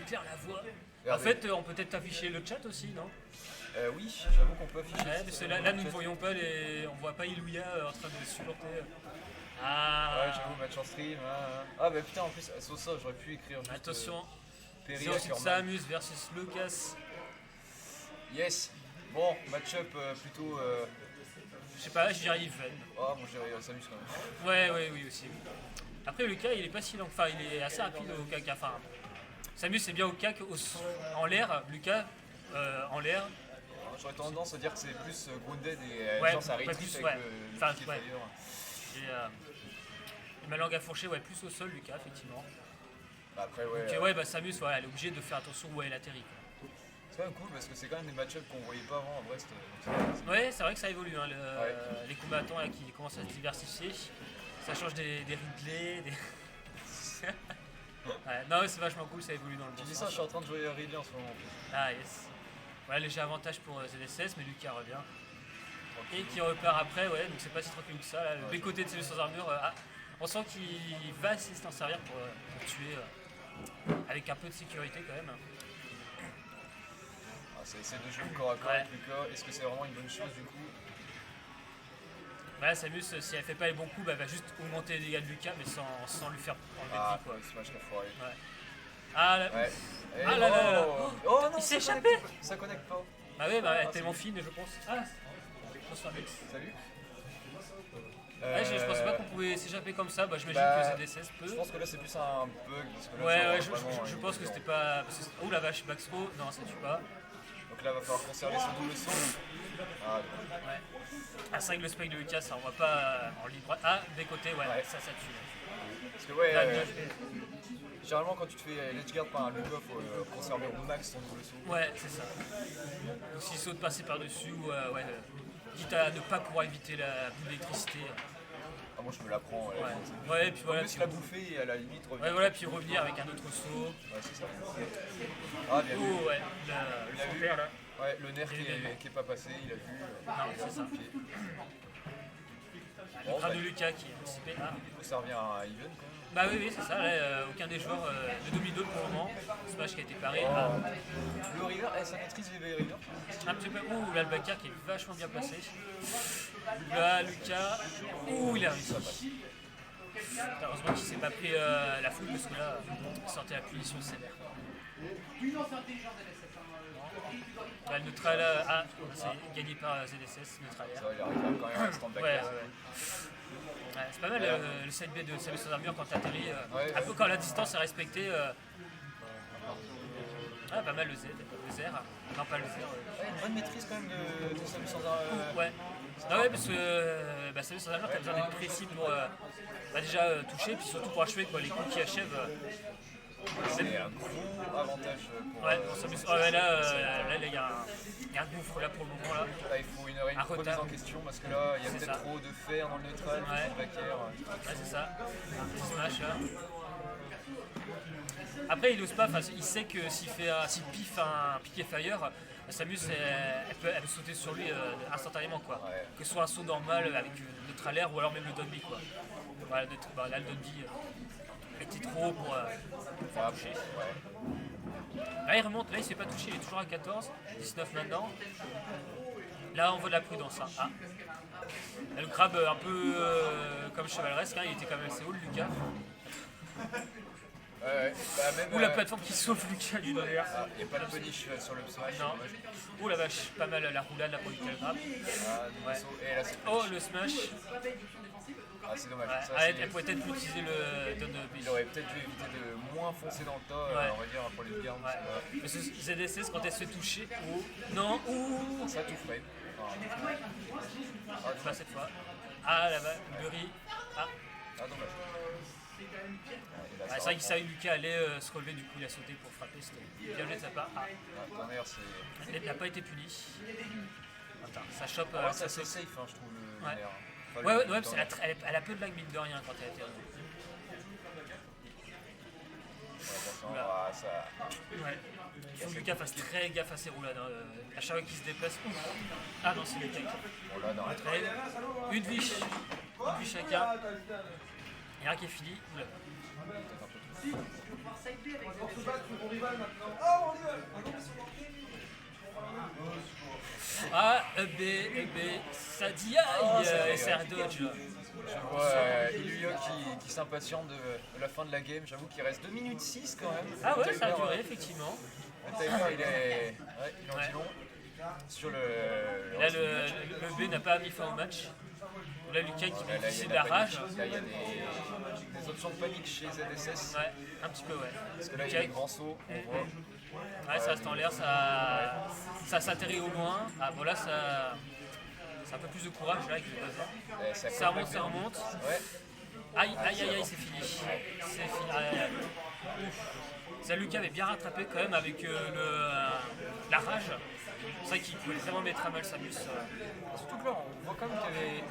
clair la voix. En Regardez. fait, on peut peut-être afficher le chat aussi, non? Oui, j'avoue qu'on peut afficher. Ouais, parce que là, nous ne voyons pas on voit pas Ilouya en train de supporter. Ah, Ouais, j'avoue, match en stream. Ah, bah putain, en plus, Sosa, j'aurais pu écrire juste. attention. Perry 06 Ackerman. Samus versus Lucas. Yes. Bon, match-up plutôt. Je sais pas, je dirais even. Oh, moi je dirais Samus quand même. Ouais, oui aussi. Après, Lucas, il est pas si lent. Enfin, il est assez rapide au cac. Enfin, Samus est bien au cac en l'air. Lucas, en l'air. J'aurais tendance à dire que c'est plus grounded et Ouais, genre ça ouais, rétrécit plus, avec ouais. le Enfin, pied ouais. fire. Et ma langue à fourcher, ouais, plus au sol, Lucas, effectivement. Bah, après, ouais. Donc, ouais, bah, Samus, ouais, elle est obligée de faire attention où elle atterrit. Quoi. C'est quand même cool parce que c'est quand même des match-ups qu'on voyait pas avant à Brest. Ouais, c'est vrai que ça évolue. Hein, Ouais. Les combattants là, qui commencent à se diversifier. Ça change des Ridley. Ouais, non, c'est vachement cool, ça évolue dans le bon Tu dis sens. ça, je suis en train de jouer à Ridley en ce moment. Ah, yes. Ouais, léger avantage pour ZSS, mais Lucas revient. Et qui repart après, ouais, donc c'est pas si tranquille que ça. Là. Le B-côté de celui sans armure, on sent qu'il va essayer de s'en servir pour tuer avec un peu de sécurité quand même. Ah, c'est de jouer au corps à corps Ouais. avec Lucas. Est-ce que c'est vraiment une bonne chose du coup? Bah, Samus, si elle fait pas les bons coups, bah, elle va juste augmenter les dégâts de Lucas, mais sans lui faire enlever de Ah, vie. Quoi. le smash qu'a foiré. Ouais. Ah, là, Ouais. Et Ah là là là là. Oh non, Il s'est ça échappé. connecte- Ça connecte pas. bah ouais, bah, elle est Ah, tellement c'est fine, je pense. Ah, bonsoir, Mix. Salut. Ouais, je pensais pas qu'on pouvait s'échapper comme ça, bah, j'imagine bah, que ZSS peut. Je pense que là c'est plus un bug parce que là, Ouais, genre, ouais, vraiment, je il pense est que dedans. c'était pas. Oh la vache, backthrow, non, ça tue pas. Donc là va falloir conserver son double saut. Ah, dommage. Ouais. Ah, c'est vrai que le spike de Lucas, ça on voit pas en ligne droite. Ah, des côtés, ouais, Ouais. ça tue. Parce que ouais, Là, bien, généralement quand tu te fais ledge guard par un Lucas, faut conserver au max ton double saut. ouais, c'est ça. Donc s'il saute passer par-dessus, ou ouais, quitte à ne pas pouvoir éviter la boule d'électricité. Ah, moi je me la prends. Ouais, ouais, et puis voilà. Plus la bouffer et à la limite revenir. Ouais, voilà, puis revenir avec un autre saut. Ouais, c'est ça. Ah, bien vu. Oh, ouais, Il a le vu. père là. Ouais, le nerf qui est pas passé, il a vu. Non, c'est ça. pied. Le Bon, crâne bah, de Lucas qui est anticipé. Ah. du coup ça revient à Even quand même. Bah oui, c'est ça. Là, aucun des joueurs de demi-2 pour le moment. Smash qui a été paré. Ah. Le river, ça maîtrise les river. Un petit peu. Ouh, là, le backer qui est vachement bien placé. Là, Lucas. Ouh, il a réussi. Heureusement qu'il s'est pas pris la foule parce que là, il sortait la punition sévère. Bah, le neutral, c'est gagné par ZSS, neutral. Ça va, il arrive quand même à un stand back. Ouais. Ouais, c'est pas mal le side B de Samus sans armure quand t'atterris. Ouais. Un peu quand la distance est respectée. Ah, pas mal le ZR. Non, pas le ZR. Ouais, une bonne maîtrise quand même de Samus sans armure. Ouais. Ah ouais, parce que Samus sans armure, t'as besoin d'être précis pour déjà toucher, puis surtout pour achever quoi, les coups qui achèvent. C'est un gros avantage pour. Ouais, pour Samus. Ouais, là, il y a un gouffre là pour le moment. Là. Là, il faut une heure et demie Un de remise retard. en question parce que là, il y a C'est peut-être ça. trop de fer dans le neutral, Ouais. du backer. Ouais, c'est ça. Petit smash là. Après, il ose pas, il sait que s'il piffe un piqué fire, Samus elle peut sauter sur lui instantanément quoi. Ouais. Que ce soit un saut normal avec neutral air ou alors même le Don B quoi. Voilà, là le Don B était trop haut pour faire toucher. Ouais. Là il remonte, là il se fait pas toucher, il est toujours à 14, 19 maintenant. Là on voit de la prudence. Hein. Ah. Là, le crabe un peu comme chevaleresque, hein, il était quand même assez haut le Lucas. Ouais. Bah, même, Ou la plateforme qui sauve Lucas du derrière. il n'y a pas de punish sur le smash. Non. Oh la vache, pas mal la roulade, la produit grave. Ah, double Ouais. saut. Et là, c'est Oh le smash. Ah, c'est dommage. Ouais. Ça, Ah, c'est- elle pourrait peut-être utiliser le Don B. Il aurait peut-être dû éviter de moins foncer dans le tas, Ouais. on va dire, pour les gardes. Ouais. Parce que ZSS quand elle se fait toucher. Oh. Non, ouh. Ça tout frame. Ah, pas cette fois. Ah là-bas, Burry. Ah. Ah, dommage. Et là, Ah, c'est vrai que ça, Lucas allait se relever, du coup il a sauté pour frapper, c'était bien joué de sa part. Ah. Tonnerre, c'est. Elle n'a pas été punie. Attends, ça chope. Ah, ça ça c'est saute. safe, hein, je trouve, le Ouais. nerf. Enfin, Ouais, le- parce qu'elle a peu de lag mine de rien quand elle atterrit. attention, Oula. ah, ça. Ouais. Il faut que Lucas fasse très gaffe à ses roulades. Hein. À chaque fois qu'il se déplace. Ah non, c'est Lucas. Bon, là, non. Une vie chacun. Il y a un qui est fini. Oula. Ah, EB, ça dit aïe, SR Dodge. Je vois Illuio qui s'impatiente de la fin de la game. J'avoue qu'il reste 2 minutes 6 quand même. Ah ouais, Le ça a timer, duré, effectivement. Le timer, il en dit long. Sur le. Là, le B n'a pas mis fin au match. Là, Lucas qui Là, bénéficie il de y a la la rage. panique. Là, il y a des options de panique chez ZSS. Ouais, un petit peu, ouais. Parce que là, il y a des grands sauts. On voit. Ouais, ça reste en l'air, ça s'atterrit au loin. Ah, bon, là, c'est un peu plus de courage là avec le buzzer. Ça remonte. Ouais. Aïe, c'est fini. C'est fini. Ouf. Ça, Lucas avait bien rattrapé quand même avec la rage. C'est vrai qu'il pouvait vraiment mettre à mal Samus. Surtout que là, on voit quand même qu'il y avait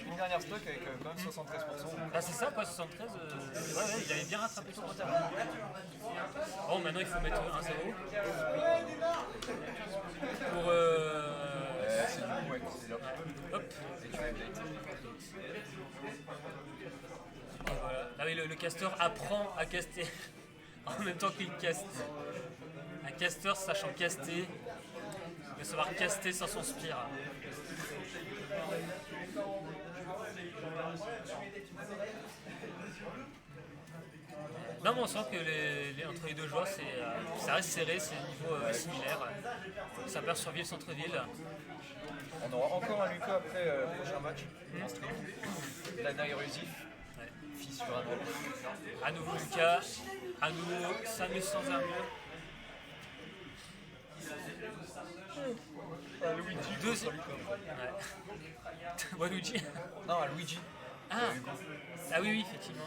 une dernière stock avec quand même 73%. Ah, c'est ça quoi, 73. Ouais, il avait bien rattrapé son retard. Bon, maintenant il faut mettre 1-0. Pour. C'est du coup, ouais, c'est là. Hop. Et tu update. Et voilà. Ah oui, le casteur apprend à caster en même temps qu'il caste. Un casteur sachant caster, il va savoir caster sans son spire. Non, mais on sent que entre les deux joueurs, ça reste serré, c'est un niveau similaire. Ça perd sur centre-ville. On aura encore un Lucas après le prochain match. En stream. La Nairusif. Fils sur un autre. À nouveau Lucas, à nouveau Samus sans armure. Luigi. Deuxième. Waluigi. Non, à Luigi. Ah oui, effectivement.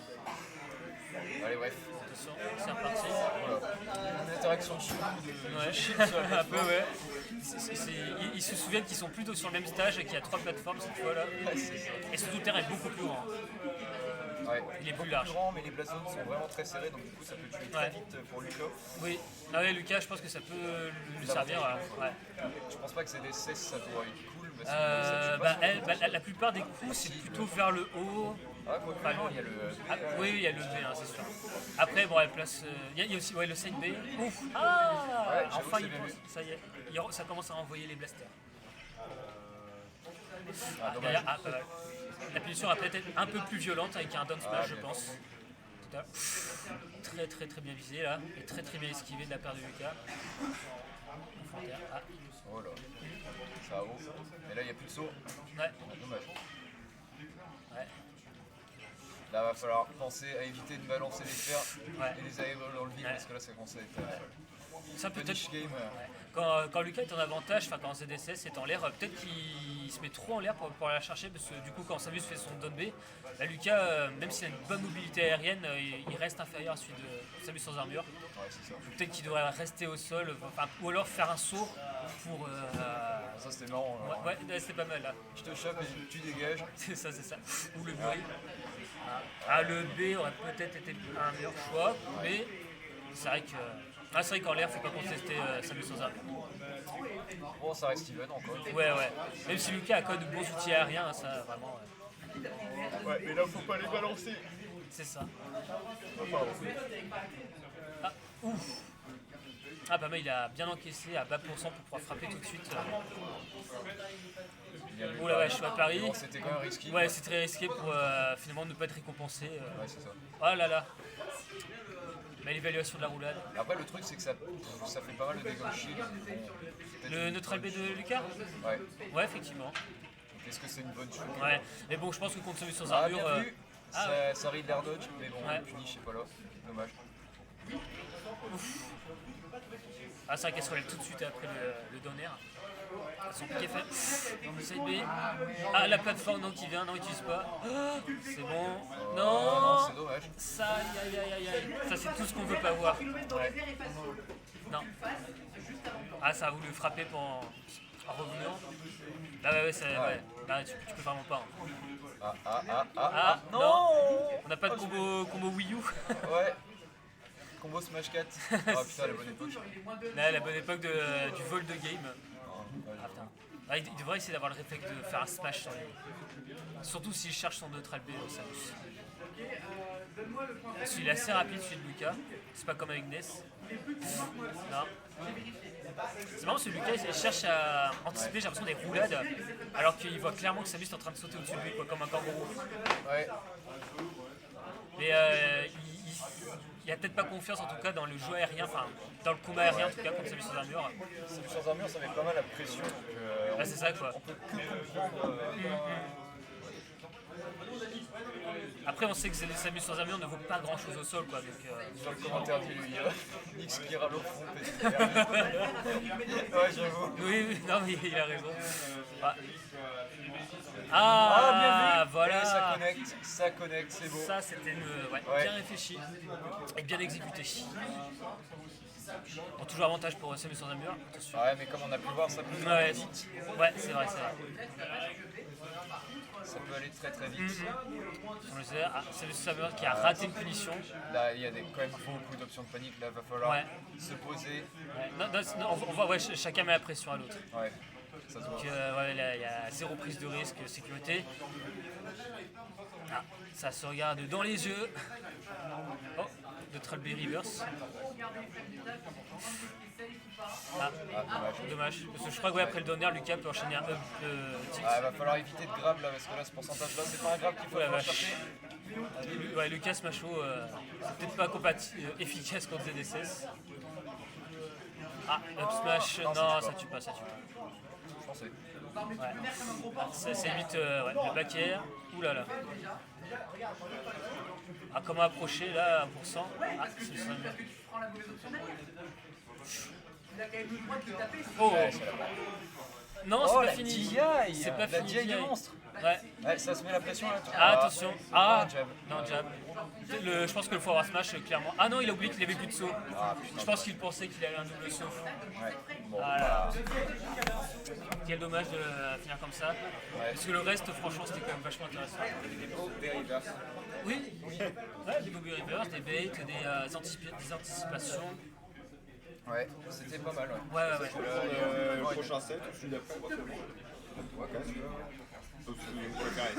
Allez, bref. Attention, c'est reparti. Voilà. Une interaction de Ouais. chips sur la Un peu, ouais. Ils se souviennent qu'ils sont plutôt sur le même stage et qu'il y a 3 plateformes cette fois-là. Et surtout, le terrain est beaucoup plus grand. Ouais. Il est plus large. Grand, mais les black zones sont vraiment très serrés, donc du coup ça peut tuer très vite pour Lucas. Oui. Ah ouais, Lucas, je pense que ça peut lui servir. Ouais. Je pense pas que c'est des 16, ça doit être cool. Parce que ça tue pas La plupart des coups, c'est plutôt vers le haut. Ah, quoi que non, il y a le. Oui, il y a le B, hein, c'est sûr. Après, bon, elle place. Il y a aussi le side B. Ouf. Ah Ouais, enfin, j'avoue, c'est bien ça y est. Ça commence à envoyer les blasters. Dommage. Derrière, pas mal. La punition va peut-être être un peu plus violente avec un down smash, je pense. Très bien visé là. Et très bien esquivé de la part de Lucas. Oh là. Ça va haut. Mais là, il n'y a plus de saut. Ouais. Dommage. Ouais. Là, il va falloir penser à éviter de balancer les fers Ouais. et les aérosols dans le vide parce que là, ça commence à être Ça peut-être. punish game. Quand Lucas est en avantage, enfin quand ZSS est en l'air, peut-être qu'il se met trop en l'air pour aller la chercher parce que du coup quand Samus fait son down B, là Lucas, même s'il a une bonne mobilité aérienne, il reste inférieur à celui de Samus sans armure. Ouais, c'est ça. Peut-être qu'il devrait rester au sol, ou alors faire un saut pour. Ça, c'était marrant. Là. Ouais, c'était pas mal là. Je te chope et tu dégages. C'est ça. Ou le bruit. Le B aurait peut-être été un meilleur choix, mais c'est vrai que. C'est vrai qu'en l'air, faut pas contester Samus sans armure. Bon, ça reste even encore. Ouais. Même si Lucas a quand même de bons outils aériens, hein, ça vraiment. Ouais, mais là, faut pas les balancer. C'est ça. Pardon. Ouf. Ah bah mais il a bien encaissé à bas pourcent pour pouvoir frapper tout de suite. Oh la vache, je suis à Paris. Bon, c'était quand même risqué. Ouais, c'est très risqué pour finalement ne pas être récompensé. Ouais, c'est ça. Oh là là. Mais l'évaluation de la roulade. Après, le truc, c'est que ça fait pas mal de dégâts au shield. Le neutral B de Lucas. Ouais. Ouais, effectivement. Donc, est-ce que c'est une bonne chose? Ouais. Mais bon, je pense que contre Samus sans Ah, armure. bien vu. ouais. Ça rit de l'air dodge, mais bon, Ouais. le punish, c'est pas là. Dommage. Ah, c'est vrai qu'elle se relève tout de suite après le down air. Son piqué fait. Dans le side B. Ah, la plateforme non, qui vient, non, il n'utilise pas. Ah, c'est bon. Non, c'est dommage. Ça, aïe. Ça, c'est tout ce qu'on veut pas voir. Ouais. Non. Ah, ça a voulu frapper en revenant. Là, ouais. Là, tu peux vraiment pas. Hein. Ah, non. On n'a pas de combo Wii U. Ouais. Combo Smash 4. Ah putain, la bonne époque. Là, la bonne époque du vol de game. Ah, putain. Ah, il devrait essayer d'avoir le réflexe de faire un smash sur les. Surtout s'il cherche son neutral B, Samus. Il est assez rapide celui de Lucas, c'est pas comme avec Ness. Non. C'est marrant parce que Lucas il cherche à anticiper, j'ai l'impression, des roulades, alors qu'il voit clairement que Samus est en train de sauter au-dessus de lui, quoi, comme un kangourou. Ouais. Mais il a peut-être pas confiance en tout cas dans le jeu aérien, enfin dans le combat aérien en tout cas, comme Samus sans armure. Samus sans armure, ça met pas mal la pression. Donc, Ah, c'est ça quoi. on peut que comprendre. Après, on sait que Samus sans armure ne vaut pas grand chose au sol, quoi. Donc, Sur le commentaire du Nix qui râle au fond. Ouais, j'avoue. oui, non, mais il a raison. Bien vu. Voilà. Et ça connecte, c'est beau. Ça, c'était bien réfléchi et bien exécuté. Bon, toujours avantage pour Samus sans armure. Attention. Ouais, mais comme on a pu voir, ça peut aller vite. Ouais, c'est vrai. Ça peut aller très très vite. Samus sans armure qui a raté une punition. Là, il y a quand même beaucoup d'options de panique. Là, il va falloir se poser. Ouais. Non, on voit, chacun met la pression à l'autre. Ouais, ça se voit. Donc, là, il y a zéro prise de risque, sécurité. Ça se regarde dans les yeux. Oh, de Tralby Reverse. Dommage. Parce que je crois que après le donner, Lucas peut enchaîner un up tilt. Il va falloir éviter de grab là, parce que là, ce pourcentage-là, c'est pas un grab qu'il faut aller chercher. Lucas Macho, c'est peut-être pas efficace contre ZSS. Up smash, non, ça tue pas. Je pensais. C'est vite le back air. Oulala. Comment approcher là, 1%. C'est ça. Oh! Non, c'est pas fini. C'est pas fini. La DI est monstre. Ouais, ça se met la pression là. Attention. Non, jab. Je pense que le forward smash, clairement. Ah non, il a oublié qu'il avait plus de saut. Je pense qu'il pensait qu'il avait un double saut. Voilà. Quel dommage de finir comme ça. Parce que le reste, franchement, c'était quand même vachement intéressant. Oui. Des bobby reverse, des baits, des anticipations. Ouais, c'était pas mal. Ouais. Le prochain set, celui d'après, on va faire. Ouais, quand même. Sauf si on peut faire